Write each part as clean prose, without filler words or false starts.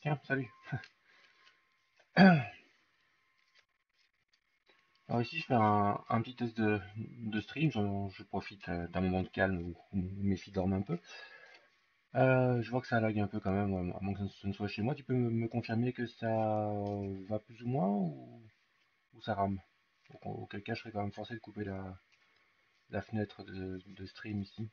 Tiens, salut. Alors ici, je fais un petit test de stream. Je profite d'un moment de calme où mes filles dorment un peu. Je vois que ça lag un peu quand même, à moins que ce ne soit chez moi. Tu peux me confirmer que ça va plus ou moins ou ça rame? Auquel cas, je serais quand même forcé de couper la fenêtre de stream ici.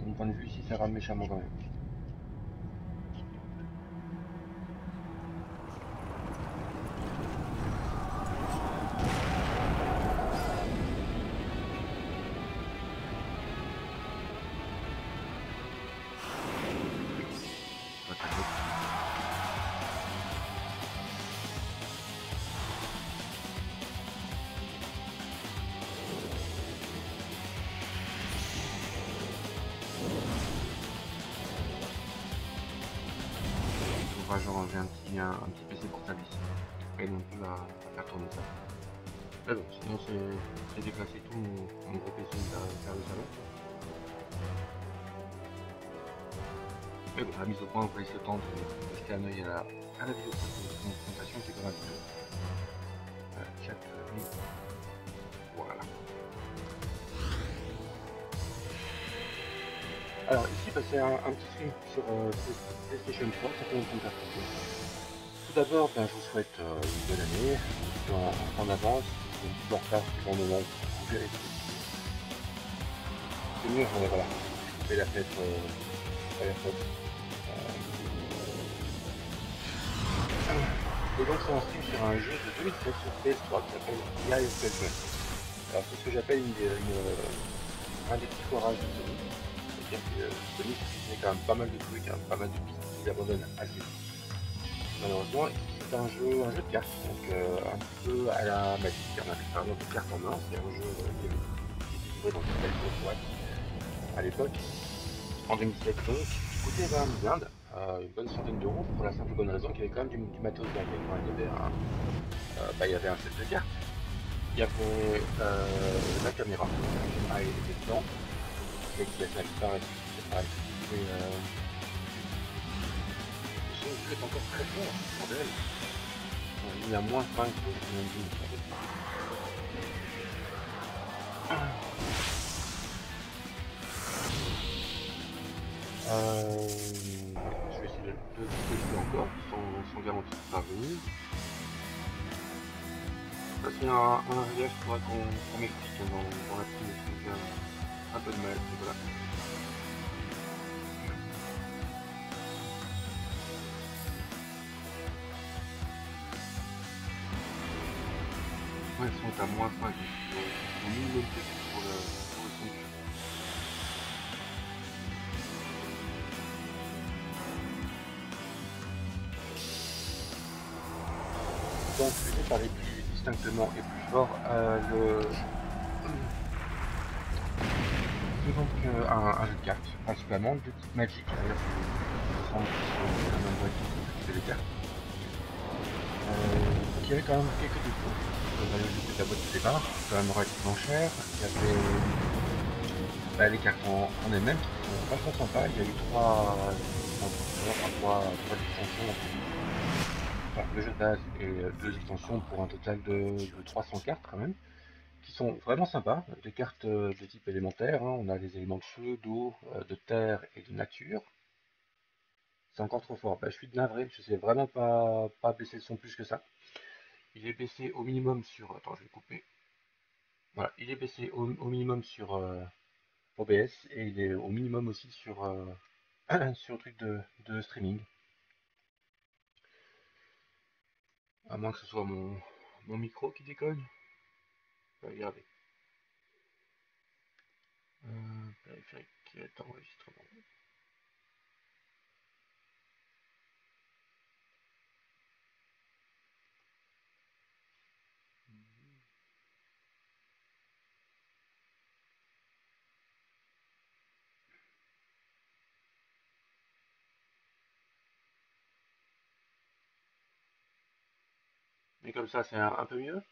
De mon point de vue, ici, ça rame méchamment quand même. Pas très bien. Faudra genre j'ai un petit PC portable ici. Et non plus à faire tourner ça. Mais bon, sinon c'est déplacer tout mon gros PC vers le salon. Mais bon, la mise au point, on peut laisser le temps de jeter un œil à la vidéo de présentation qui est pas mal vidéo. Chat, voilà. Alors ici, bah, c'est un petit stream sur PlayStation 3, ça fait longtemps que j'ai. Tout d'abord, ben, je vous souhaite une bonne année, un petit peu en avance, un petit peu en retard suivant le moment où vous verrez cette vidéo. C'est mieux, voilà, je fais la fête Firefox. Et donc c'est un stream sur un jeu de 2007 sur PS3 qui s'appelle The Eye of Judgment. Alors c'est ce que j'appelle un des petits foirages de Sony. C'est-à-dire que Sony s'est quand même pas mal de trucs, hein, pas mal de pistes qu'ils abandonnent assez vite. Malheureusement, ici c'est un jeu de cartes, donc un petit peu à la Magic, on appelle ça vraiment de cartes en main. C'est un jeu qui était livré dans une belle grosse boîte à l'époque, en 2007 donc, qui coûtait 20 000 blindes, une bonne centaine d'euros, pour la simple bonne raison qu'il y avait quand même du matos derrière. Hein. Il y avait un set de cartes, il y avait la caméra était dedans, mais qui a disparu, c'est pareil. Et le son du jeu est encore très fort, bordel. Il y a moins 5 sur le même. Je vais essayer de tester encore sans garantie de parvenir. Ça c'est un réglage qu'il faudra qu'on m'explique hein, dans la team, parce que j'ai un peu de mal. Voilà. Ouais, ils sont à moins 5, ils ont minimum prévu pour le son du jeu. Donc je vais parler plus distinctement et plus fort. C'est donc un jeu de cartes, principalement de type Magic. D'ailleurs, il me semble que c'est la même boîte qui fait les cartes. Donc il y avait quand même quelques défauts. La boîte de départ, quand même relativement cher. Il y avait les cartes en elles-mêmes qui sont vachement sympas. Il y a eu trois extensions. Enfin, le jeu de base et deux extensions pour un total de 300 cartes quand même, qui sont vraiment sympas. Des cartes de type élémentaire, hein. On a les éléments de feu, d'eau, de terre et de nature. C'est encore trop fort. Bah, je suis navré, je sais vraiment pas baisser le son plus que ça. Il est baissé au minimum sur. Attends, je vais couper. Voilà, il est baissé au minimum sur OBS et il est au minimum aussi sur le truc de streaming. À moins que ce soit mon micro qui déconne. Regardez. Périphérique d'enregistrement. Mais comme ça, c'est un peu mieux.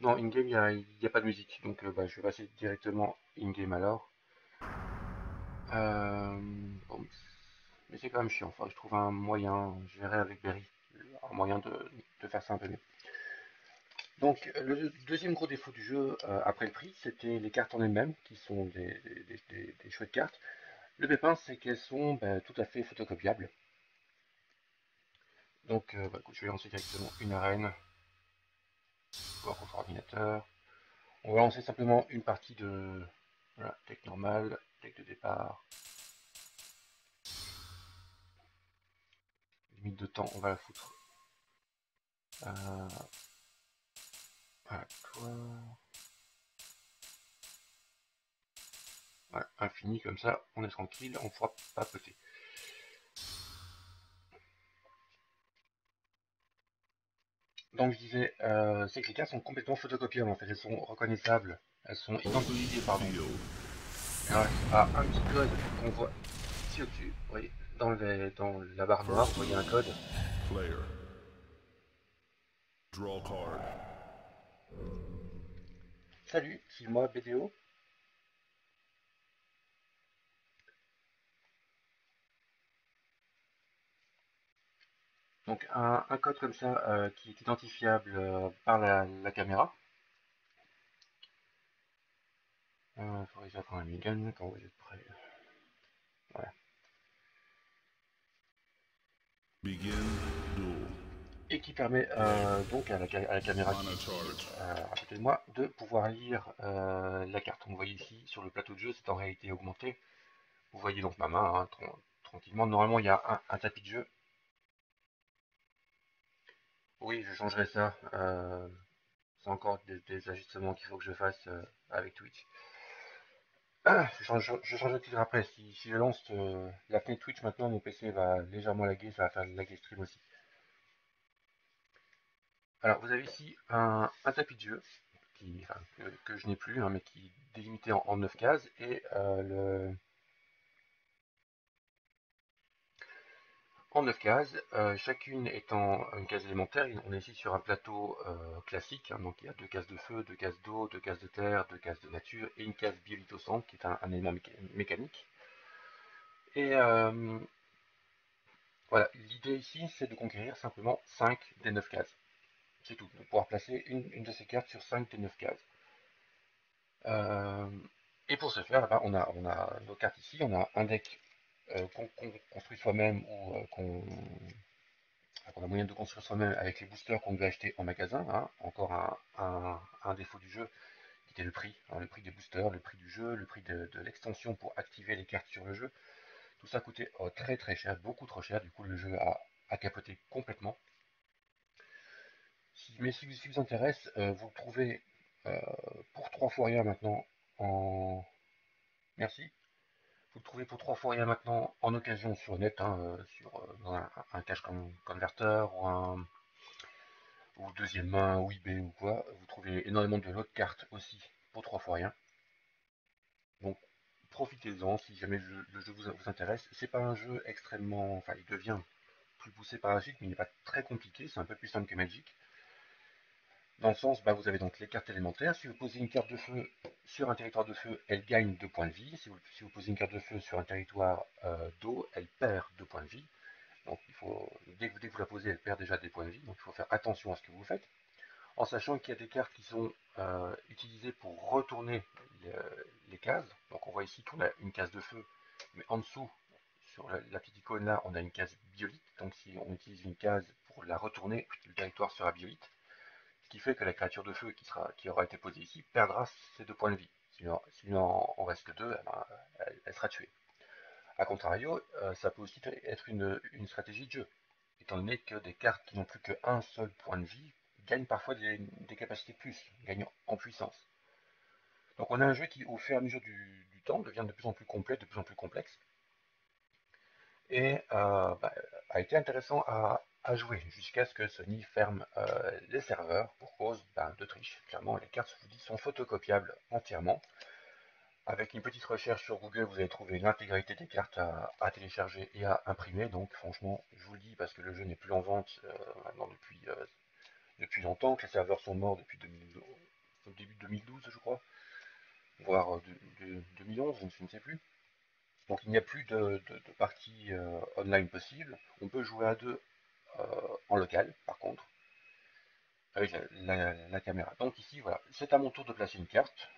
Non, in-game, il y a pas de musique, donc bah, je vais passer directement in-game alors. Bon, mais c'est quand même chiant, enfin, je trouve un moyen, je verrai avec Berry, un moyen de faire ça un peu mieux. Donc, le deuxième gros défaut du jeu, après le prix, c'était les cartes en elles-mêmes, qui sont des chouettes cartes. Le pépin, c'est qu'elles sont bah, tout à fait photocopiables. Donc, bah, écoute, je vais lancer directement une arène, joueur contre ordinateur. On va lancer simplement une partie de voilà, deck normal, deck de départ. Limite de temps, on va la foutre. Voilà, toi. Voilà, infini comme ça, on est tranquille, on fera pas papoter. Donc je disais, c'est que les cartes sont complètement photocopiables en fait, elles sont reconnaissables, elles sont identifiées, pardon. Grâce à un petit code qu'on voit ici au-dessus, vous voyez, dans la barre noire, vous voyez un code. Player. Draw card. Salut, c'est moi BDO. Donc un code comme ça qui est identifiable par la caméra. Il faudrait que j'apprenne un minigun quand vous êtes prêts. Voilà. Begin duel. Et qui permet donc à la caméra On qui est a ici charge. à côté de moi de pouvoir lire la carte. Donc, vous voyez ici sur le plateau de jeu, c'est en réalité augmenté. Vous voyez donc ma main hein, tranquillement. Normalement, il y a un tapis de jeu. Oui, je changerai ça. C'est encore des ajustements qu'il faut que je fasse avec Twitch. Je change de titre après. Si je lance la fenêtre Twitch maintenant, mon PC va légèrement laguer. Ça va faire laguer stream aussi. Alors, vous avez ici un tapis de jeu enfin, que je n'ai plus, hein, mais qui est délimité en 9 cases. Et en 9 cases, chacune étant une case élémentaire. On est ici sur un plateau classique, hein, donc il y a deux cases de feu, deux cases d'eau, deux cases de terre, deux cases de nature et une case biolite au centre qui est un élément mécanique. Et voilà, l'idée ici c'est de conquérir simplement 5 des 9 cases. C'est tout, de pouvoir placer une de ces cartes sur 5 des 9 cases. Euh, et pour ce faire, là-bas, on a nos cartes ici, on a un deck qu'on construit soi-même ou qu'on a moyen de construire soi-même avec les boosters qu'on devait acheter en magasin. Hein. Encore un défaut du jeu qui était le prix. Hein, le prix des boosters, le prix du jeu, le prix de l'extension pour activer les cartes sur le jeu. Tout ça coûtait très très cher, beaucoup trop cher. Du coup, le jeu a capoté complètement. Mais si vous intéresse, vous le trouvez euh, pour 3 fois rien maintenant en... Merci. Vous le trouvez pour 3 fois rien maintenant en occasion sur le net, hein, dans un cash converter ou deuxième main ou eBay ou quoi. Vous trouvez énormément de lots de cartes aussi pour 3 fois rien. Donc profitez-en si jamais le jeu vous intéresse. C'est pas un jeu extrêmement. Enfin, il devient plus poussé par la suite, mais il n'est pas très compliqué. C'est un peu plus simple que Magic. Dans le sens, bah, vous avez donc les cartes élémentaires. Si vous posez une carte de feu sur un territoire de feu, elle gagne 2 points de vie. Si vous posez une carte de feu sur un territoire d'eau, elle perd 2 points de vie. Donc dès que vous la posez, elle perd déjà des points de vie. Donc il faut faire attention à ce que vous faites. En sachant qu'il y a des cartes qui sont utilisées pour retourner les cases. Donc on voit ici qu'on a une case de feu, mais en dessous, sur la petite icône là, on a une case biolite. Donc si on utilise une case pour la retourner, le territoire sera biolite. Ce qui fait que la créature de feu qui aura été posée ici perdra ses 2 points de vie. S'il en reste que 2, elle sera tuée. A contrario, ça peut aussi être une stratégie de jeu, étant donné que des cartes qui n'ont plus qu'un seul point de vie gagnent parfois des capacités de plus, gagnent en puissance. Donc on a un jeu qui, au fur et à mesure du temps, devient de plus en plus complet, de plus en plus complexe, et bah, a été intéressant à jouer, jusqu'à ce que Sony ferme les serveurs pour cause de triche. Clairement, les cartes, je vous dis, sont photocopiables entièrement. Avec une petite recherche sur Google, vous allez trouver l'intégralité des cartes à télécharger et à imprimer. Donc franchement, je vous le dis parce que le jeu n'est plus en vente maintenant depuis longtemps, que les serveurs sont morts depuis au début de 2012 je crois, voire 2011, je ne sais plus. Donc il n'y a plus de partie online possible. On peut jouer à deux en local par contre, avec la caméra. Donc ici voilà, c'est à mon tour de placer une carte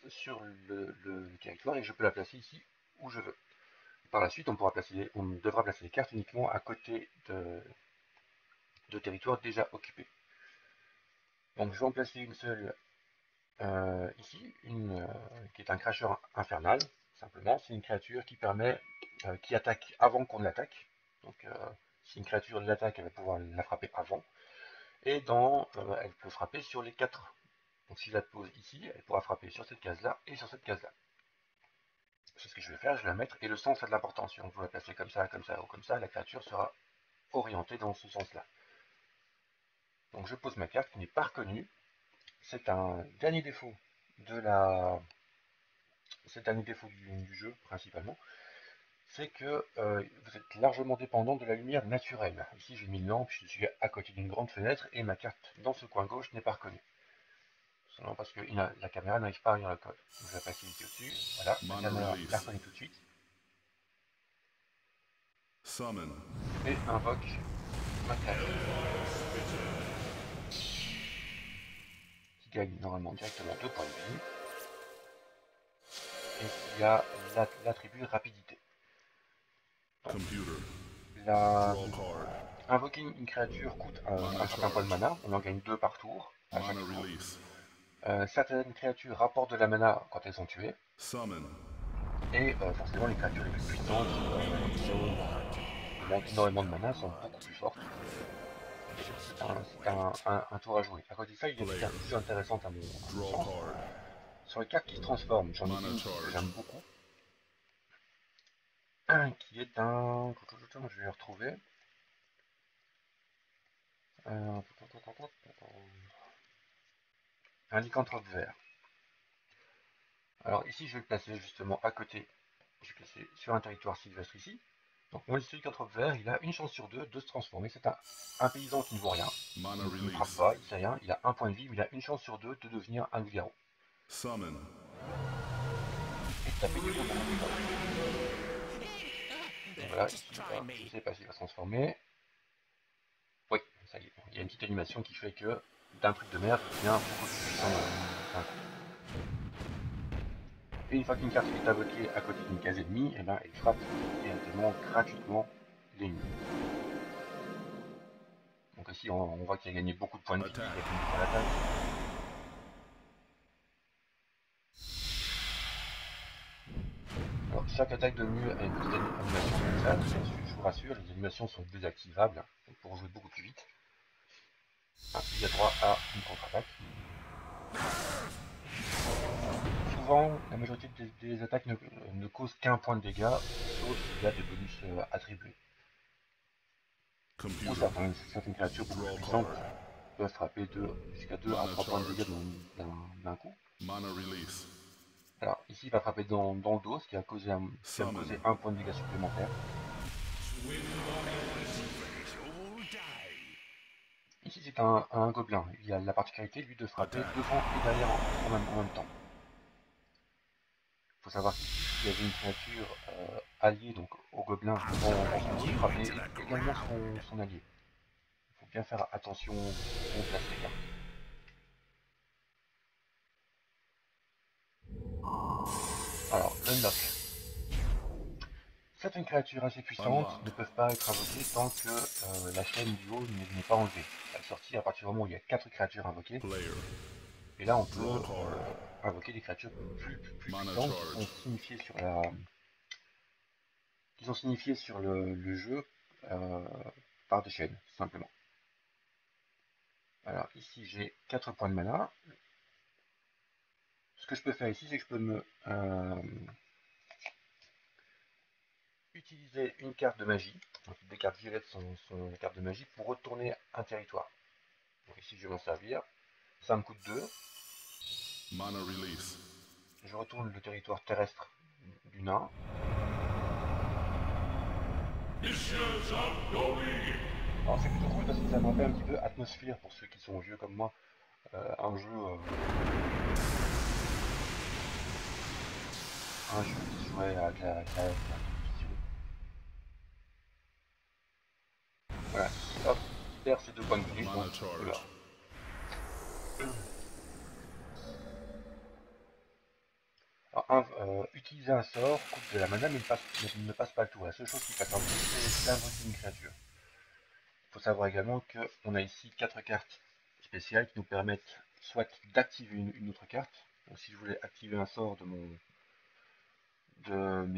sur le territoire et je peux la placer ici où je veux. Par la suite, on devra placer les cartes uniquement à côté de territoires déjà occupés. Donc je vais en placer une seule ici, qui est un cracheur infernal, simplement. C'est une créature qui permet, qui attaque avant qu'on l'attaque. Donc si une créature l'attaque, elle va pouvoir la frapper avant. Et elle peut frapper sur les 4. Donc si je la pose ici, elle pourra frapper sur cette case-là et sur cette case-là. C'est ce que je vais faire, je vais la mettre, et le sens a de l'importance. Si on veut la placer comme ça, ou comme ça, la créature sera orientée dans ce sens-là. Donc je pose ma carte qui n'est pas reconnue. C'est un dernier défaut du jeu, principalement. C'est que vous êtes largement dépendant de la lumière naturelle. Ici j'ai mis une lampe, je suis à côté d'une grande fenêtre, et ma carte dans ce coin gauche n'est pas reconnue. Seulement parce que la caméra n'arrive pas à lire le code. Donc je vais passer ici au-dessus, voilà, la caméra la reconnaît tout de suite. Summon. Et invoque ma créature. Qui gagne normalement directement 2 points de vie. Et il y a l'attribut rapidité. Donc, invoquer une créature coûte un certain point de mana, on en gagne 2 par tour, à chaque tour. Certaines créatures rapportent de la mana quand elles sont tuées. Et forcément les créatures les plus puissantes qui demandent énormément de mana sont beaucoup plus fortes. C'est un tour à jouer. À côté de ça, il y a des cartes plus intéressantes à mon sens. Sur les cartes qui se transforment, j'en ai une que j'aime beaucoup. Qui est un... Je vais le retrouver. Un lycanthrope vert. Alors ici, je vais le placer justement à côté. Je vais le placer sur un territoire sylvestre ici. Donc mon lycanthrope vert, il a une chance sur 2 de se transformer. C'est un paysan qui ne vaut rien. Il ne frappe pas, il ne sait rien. Il a un point de vie, mais il a une chance sur 2 de devenir un loup-garou. Et de taper des gros beaucoup plus fort. Et voilà, ici, je ne sais pas s'il va se transformer. Oui, ça y est. Il y a une petite animation qui fait que d'un truc de merde, il devient beaucoup plus puissant d'un coup. Et une fois qu'une carte est invoquée à côté d'une case ennemie, et ben, elle frappe directement, gratuitement, l'ennemi. Donc ici, on voit qu'il a gagné beaucoup de points de vie, il a fini par l'attaque. Alors, chaque attaque de mue a une petite animation comme ça, je vous rassure, les animations sont désactivables pour jouer beaucoup plus vite. Il y a droit à une contre-attaque. Souvent, la majorité des attaques ne causent qu'un point de dégâts, sauf s'il y a des bonus attribués. Ou certaines créatures beaucoup plus puissantes peuvent frapper jusqu'à 2 à 3 points de dégâts d'un coup. Alors ici il va frapper dans le dos, ce qui va me causer un point de dégâts supplémentaire. Ici c'est un gobelin, il a la particularité lui de frapper devant et derrière en même temps. Il faut savoir qu'il y avait une créature alliée donc au gobelin dans son dos, il frappait également son allié. Il faut bien faire attention où on place les cartes. Alors, l'unlock. Certaines créatures assez puissantes ne peuvent pas être invoquées tant que la chaîne du haut n'est pas enlevée. Elle est sortie à partir du moment où il y a 4 créatures invoquées. Et là, on peut invoquer des créatures plus puissantes qui sont signifiées sur le jeu par des chaînes, tout simplement. Alors ici, j'ai 4 points de mana. Ce que je peux faire ici, c'est que je peux utiliser une carte de magie. Donc, des cartes violettes sont des cartes de magie pour retourner un territoire. Donc ici, je vais m'en servir. Ça me coûte 2. Je retourne le territoire terrestre du nain. Alors c'est plutôt cool parce que ça me rappelle un petit peu Atmosphere pour ceux qui sont vieux comme moi. un jeu qui se jouait avec la télévision. Voilà, hop, il perd ses 2 points de bonus, Mana donc charge. voilà. Alors, utiliser un sort coûte de la mana mais ne passe pas le tour. La seule chose qui passe un tour, c'est d'invoquer une créature. Il faut savoir également qu'on a ici 4 cartes spéciales qui nous permettent soit d'activer une autre carte. Donc si je voulais activer un sort de mes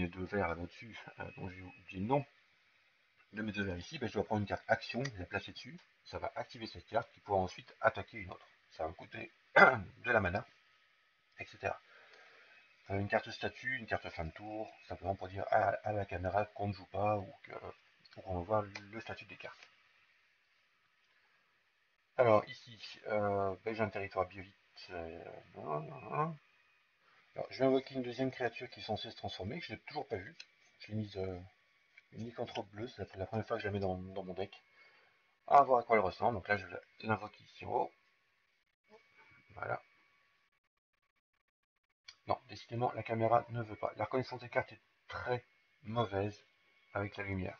2 verres là-dessus, dont j'ai oublié le nom, de mes 2 verres ici, ben, je dois prendre une carte action, la placer dessus, ça va activer cette carte qui pourra ensuite attaquer une autre. Ça va me coûter de la mana, etc. Une carte statut, une carte fin de tour, simplement pour dire à la caméra qu'on ne joue pas ou qu'on va voir le statut des cartes. Alors ici, ben, j'ai un territoire biolite. Alors, je vais invoquer une deuxième créature qui est censée se transformer, que je n'ai toujours pas vue. Je l'ai mise une lycanthrope bleue, c'est la première fois que je la mets dans mon deck. À voir à quoi elle ressemble, donc là je l'invoque ici en haut. Voilà. Non, décidément la caméra ne veut pas. La reconnaissance des cartes est très mauvaise avec la lumière.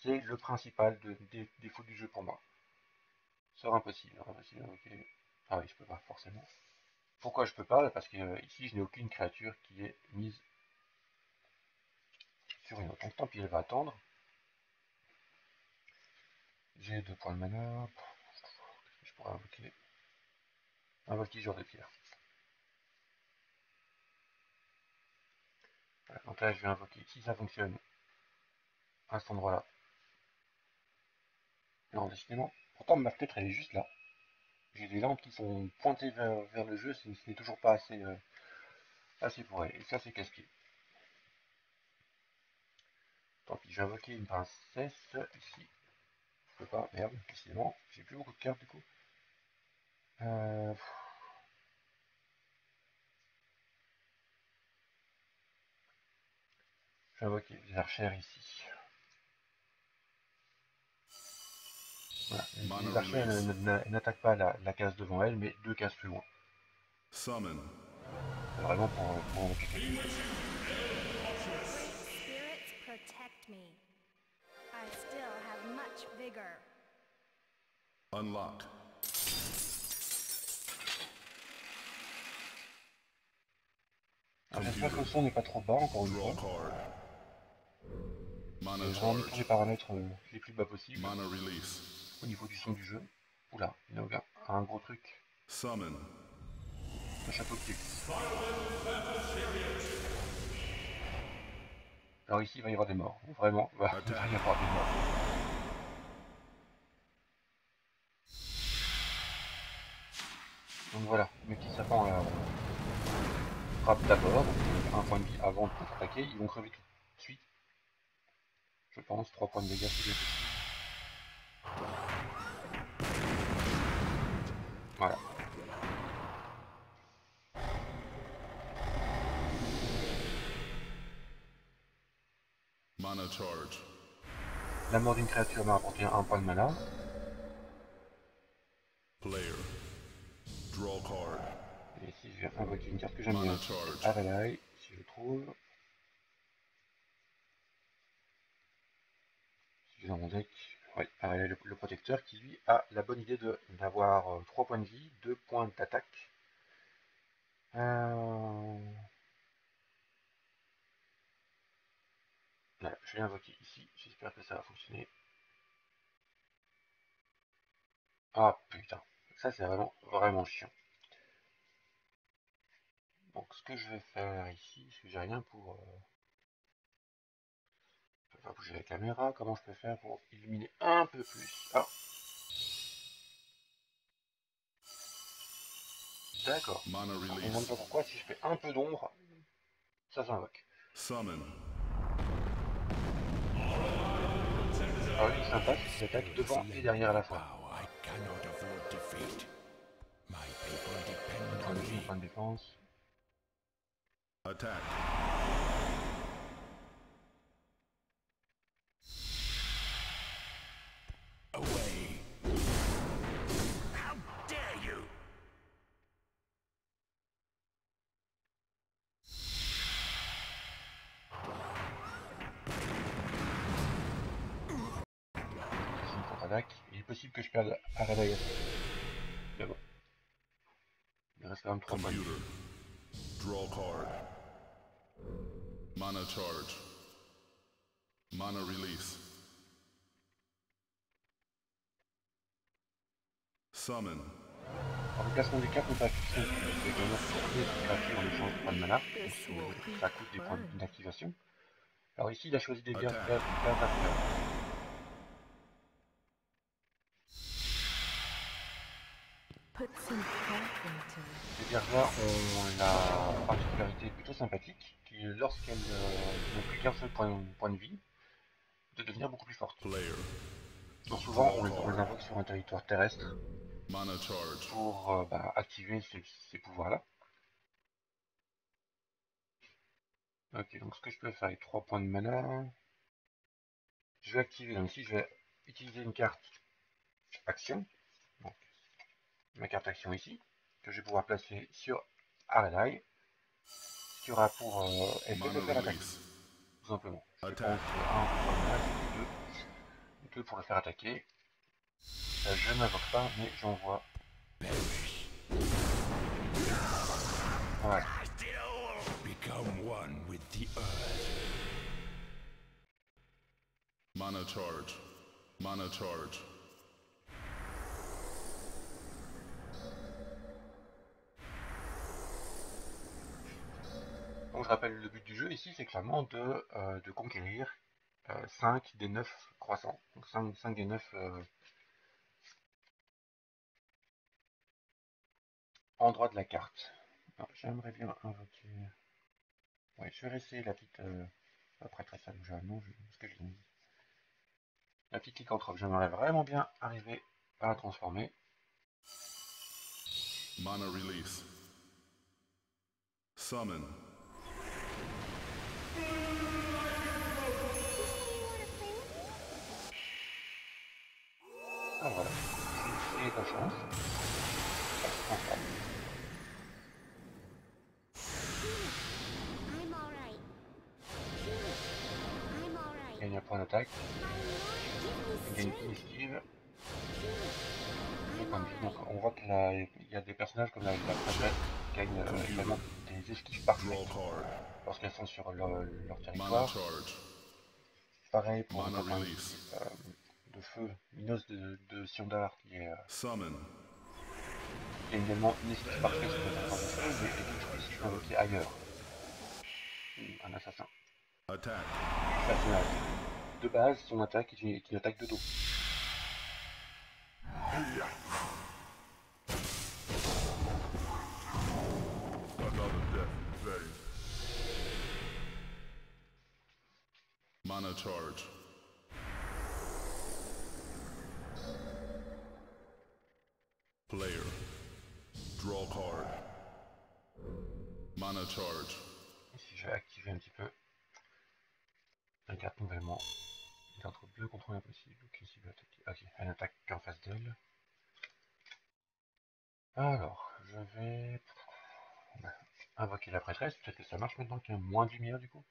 C'est le principal des défauts du jeu pour moi. Sort impossible, ok. Ah oui, je peux pas forcément. Pourquoi je peux pas? Parce que ici je n'ai aucune créature qui est mise sur une autre. Donc tant pis, elle va attendre. J'ai 2 points de mana. Je pourrais invoquer un voltigeur de pierre. Voilà, donc là je vais invoquer, si ça fonctionne, à cet endroit-là. Non, décidément. Pourtant ma fenêtre elle est juste là. J'ai des lampes qui sont pointées vers le jeu, ce n'est toujours pas assez pour elle. Et ça c'est casse-pied. Tant pis, je vais invoquer une princesse ici. Je peux pas, merde, décidément. J'ai plus beaucoup de cartes du coup. Euh, je vais invoquer des archères ici. Voilà. Les archères n'attaquent pas la case devant elle, mais 2 cases plus loin. Summon. C'est vraiment pour invoquer quelque chose. Spirits protect me. I still have much vigor. Unlock. J'espère que le son n'est pas trop bas, encore une Draw fois. card. Mana J'ai vraiment mis tous les charge. paramètres les plus bas possibles Mana release. au niveau du son du jeu. Oula, il y a un gros truc. Summon. Un chapeau de pied. Alors ici, il va y avoir des morts. Vraiment, il va y avoir des morts. Donc voilà, mes petits sapins là frappent d'abord, un point de vie avant de contre-attaquer. Ils vont crever tout de suite. Je pense, 3 points de dégâts c'est bien possible. Voilà. Mana charge. La mort d'une créature m'a apporté 1 point de mana. Player. Draw card. Et ici, je vais invoquer une carte que j'aime Mana bien. charge. Arelai, si je le trouve. Si j'ai dans mon deck. Oui, Arelai, le protecteur, qui lui a la bonne idée d'avoir 3 points de vie, 2 points d'attaque. Voilà, je vais l'invoquer ici. J'espère que ça va fonctionner. Ah putain, ça c'est vraiment chiant. Donc ce que je vais faire ici, parce que j'ai rien pour... je peux pas bouger la caméra, comment je peux faire pour illuminer un peu plus? Ah, d'accord. Mana Je ne release. demande pas pourquoi, si je fais un peu d'ombre, ça s'invoque. Summon. Alors lui, sympa, c'est qu'il attaque devant et derrière à la fois. I cannot afford defeat. My people depend Point on de vie, me. point de défense. Attack. Away. How dare you! contre-attaque. Il est possible que je perde à réveil. Mais bon. Il reste quand même 3 points de vie. Computer. Draw card. Mana charge. Mana release. Summon. Alors, le placement des cartes n'est pas fixé. C'est vraiment gratuit en échange de points de mana. Donc, ça coûte des points d'activation. Alors ici, il a choisi des berserkers. Les berserkers ont la particularité plutôt sympathique qui, lorsqu'elles n'ont plus qu'un seul point de vie, de devenir beaucoup plus fortes. Player. Donc souvent, on les invoque sur un territoire terrestre Mana charge. pour activer ces pouvoirs-là. Ok, donc ce que je peux faire avec 3 points de mana, je vais activer, donc ici je vais utiliser une carte action, donc ma carte action ici, que je vais pouvoir placer sur Arelai, qui aura pour effet de faire attaquer, tout simplement. Je prends 1 pour le mana, 2 pour le faire attaquer. Je ne m'invoque pas, mais j'envoie. Voilà. Become one with the earth. Mana charge. Mana charge. Donc je rappelle le but du jeu ici, c'est clairement de conquérir 5 des 9 croissants. Donc 5 des 9 endroits de la carte. J'aimerais bien invoquer. Ouais, je vais essayer la petite prêtresse à l'ouja. Non, ce que je l'ai mis. La petite lycanthrope, j'aimerais vraiment bien arriver à la transformer. Mana release. Summon. Ah voilà. C'est ta chance. Ça se transforme. I'm alright. I'm alright. Il gagne un point d'attaque. Il gagne Give une me esquive. I'm Donc alright. on voit qu'il y a des personnages comme la prêtresse qui gagnent également des esquives parfaites Draw card. lorsqu'elles sont sur leur Mana territoire. charge. Pareil pour Mana notre release. de feu, Minos de Siondar qui est Summon. il y a également une esquive parfaite sur le territoire de feu, mais que je peux aussi invoquer ailleurs. Un assassin. Attack. Personnage. De base, son attaque est une attaque de dos. Another death in vain. Mana charge. Player. Draw card. Mana charge. Ici, je vais activer un petit peu la carte nouvellement. Il est entre bleu contre impossible. Ok, s'il veut attaquer. Ok, elle attaque qu'en face d'elle. Alors, je vais invoquer la prêtresse. Peut-être que ça marche maintenant qu'il y a moins de lumière du coup.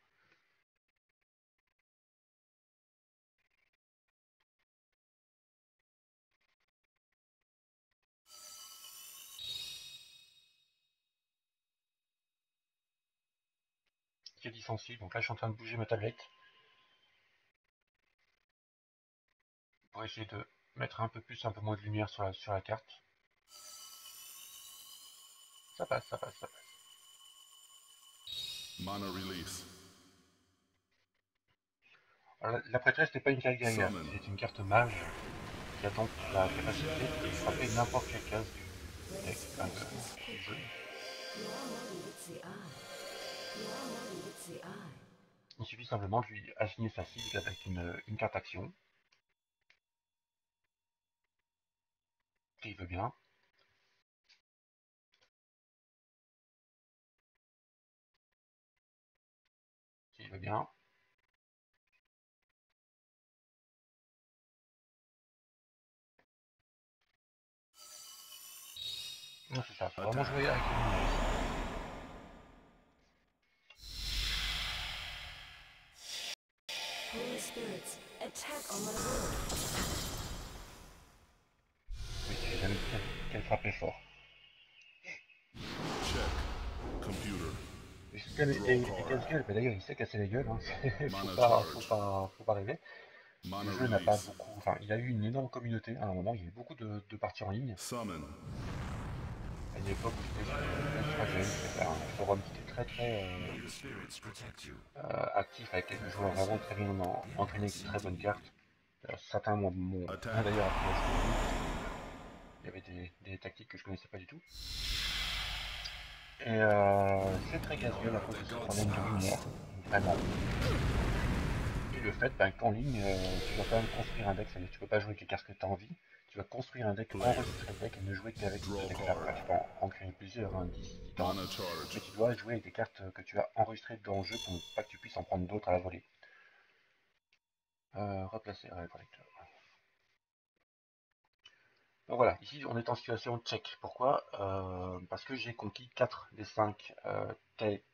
Qui est dit sensible. Donc là, je suis en train de bouger ma tablette pour essayer de mettre un peu plus, un peu moins de lumière sur la carte. Ça passe, ça passe, ça passe. Mana release. Alors, la prêtresse n'est pas une carte guerrière, Summon. c'est une carte mage qui a donc la capacité de frapper n'importe quelle case du deck, du jeu. Il suffit simplement de lui assigner sa cible avec une carte action. S'il veut bien. S'il veut bien. Non, c'est ça, faut vraiment jouer avec le lumière. Holy spirits, attack on my world. qu'elle frappait fort. Check. Computer. Et casse-gueule, bah d'ailleurs il sait casser les gueules, hein. Mana charge. Faut pas rêver. Mana Le jeu n'a pas release. beaucoup, enfin il a eu une énorme communauté à un moment, il y a eu beaucoup de parties en ligne. Summon. À une époque où j'étais sur Games, c'était un forum qui était très May the spirits protect you. actif avec quelques joueurs vraiment très bien entraînés avec de très bonnes cartes. Certains m'ont Attack. d'ailleurs appris à jouer au jeu. Il y avait des tactiques que je connaissais pas du tout. Et c'est très casse-gueule à cause de ce problème de lumière, vraiment. Et le fait qu'en ligne, tu dois quand même construire un deck, c'est-à-dire que tu peux pas jouer avec les cartes que tu as envie. Tu vas construire un deck, Player. enregistrer le deck et ne jouer qu'avec ce Draw deck-là. Après, card. tu peux en créer plusieurs, hein, si tu as Mana envie. Mais charge. tu dois jouer avec des cartes que tu as enregistrées dans le jeu pour ne pas que tu puisses en prendre d'autres à la volée. Replacer le collecteur. Donc voilà, ici on est en situation check. Pourquoi parce que j'ai conquis 4 des 5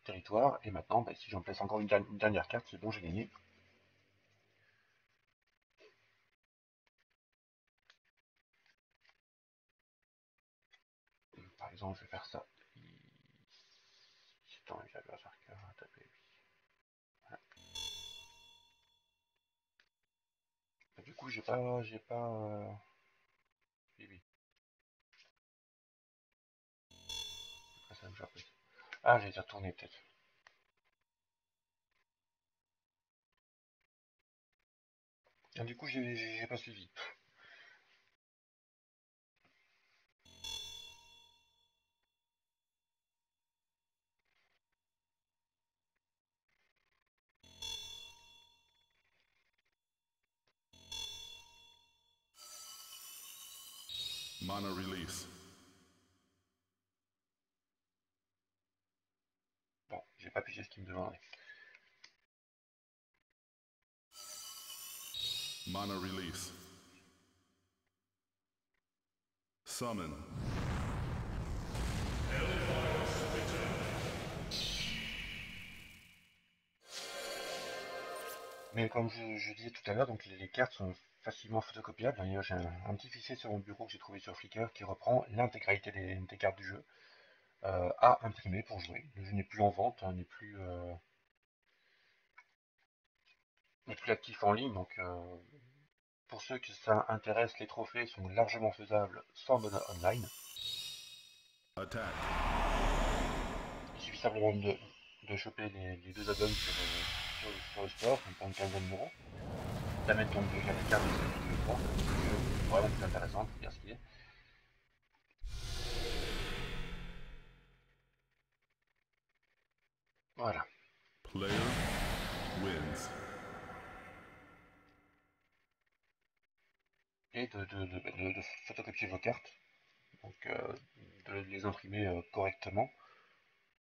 territoires, et maintenant, bah, si j'en place encore une dernière carte, c'est bon, j'ai gagné. Par exemple, je vais faire ça. Attends, j'avais un marqueur à taper. Voilà. Du coup, j'ai pas. Oui, oui. Après ça, j'ai repris. Ah, j'ai déjà tourné peut-être. Et du coup, j'ai pas suivi. Mana release. Bon, j'ai pas pigé ce qu'il me demandait. Mana release. Summon. Mais comme je disais tout à l'heure, donc les cartes sont facilement photocopiables. D'ailleurs, j'ai un petit fichier sur mon bureau que j'ai trouvé sur Flickr qui reprend l'intégralité des cartes du jeu à imprimer pour jouer. Le jeu n'est plus en vente, hein, n'est plus actif en ligne, donc pour ceux que ça intéresse, les trophées sont largement faisables sans mode online. Attack. Il suffit simplement de choper les deux add-ons sur le store, pour une quinzaine d'euros. Ça met donc déjà les cartes de ce jeu, vraiment plus intéressant pour dire ce qu'il est. Voilà. Player wins. Et de photocopier vos cartes, donc de les imprimer correctement.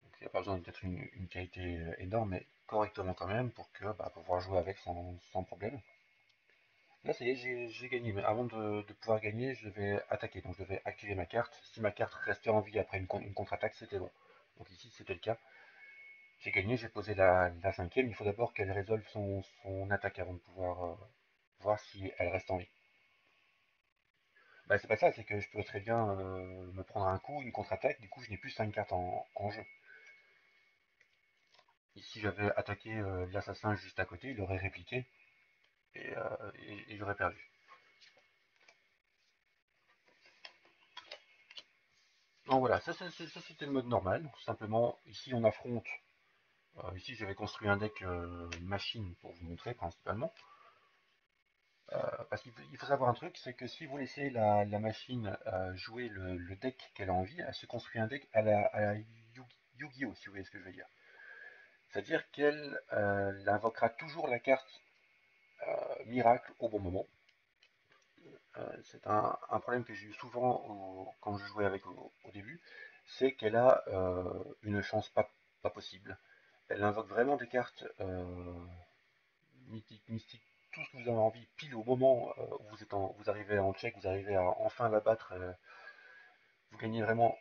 Donc il n'y a pas besoin d'être une qualité énorme, mais correctement quand même pour que pouvoir jouer avec sans problème. Là ça y est, j'ai gagné, mais avant de pouvoir gagner, je devais attaquer, donc je devais activer ma carte. Si ma carte restait en vie après une contre-attaque, c'était bon. Donc ici c'était le cas. J'ai gagné, j'ai posé la cinquième, il faut d'abord qu'elle résolve son attaque avant de pouvoir voir si elle reste en vie. Bah, c'est pas ça, c'est que je peux très bien me prendre un coup, une contre-attaque, du coup je n'ai plus 5 cartes en jeu. Ici j'avais attaqué l'assassin juste à côté, il aurait répliqué et j'aurais perdu. Donc voilà, ça c'était le mode normal. Simplement, ici on affronte. Ici j'avais construit un deck machine pour vous montrer principalement. Parce qu'il faut savoir un truc, c'est que si vous laissez la machine jouer le deck qu'elle a envie, elle se construit un deck à la Yu-Gi-Oh! Si vous voyez ce que je veux dire. C'est-à-dire qu'elle invoquera toujours la carte miracle au bon moment. C'est un problème que j'ai eu souvent quand je jouais avec au début, c'est qu'elle a une chance pas possible. Elle invoque vraiment des cartes mythiques, tout ce que vous avez envie, pile au moment où vous arrivez en check, vous arrivez à enfin la battre, vous gagnez vraiment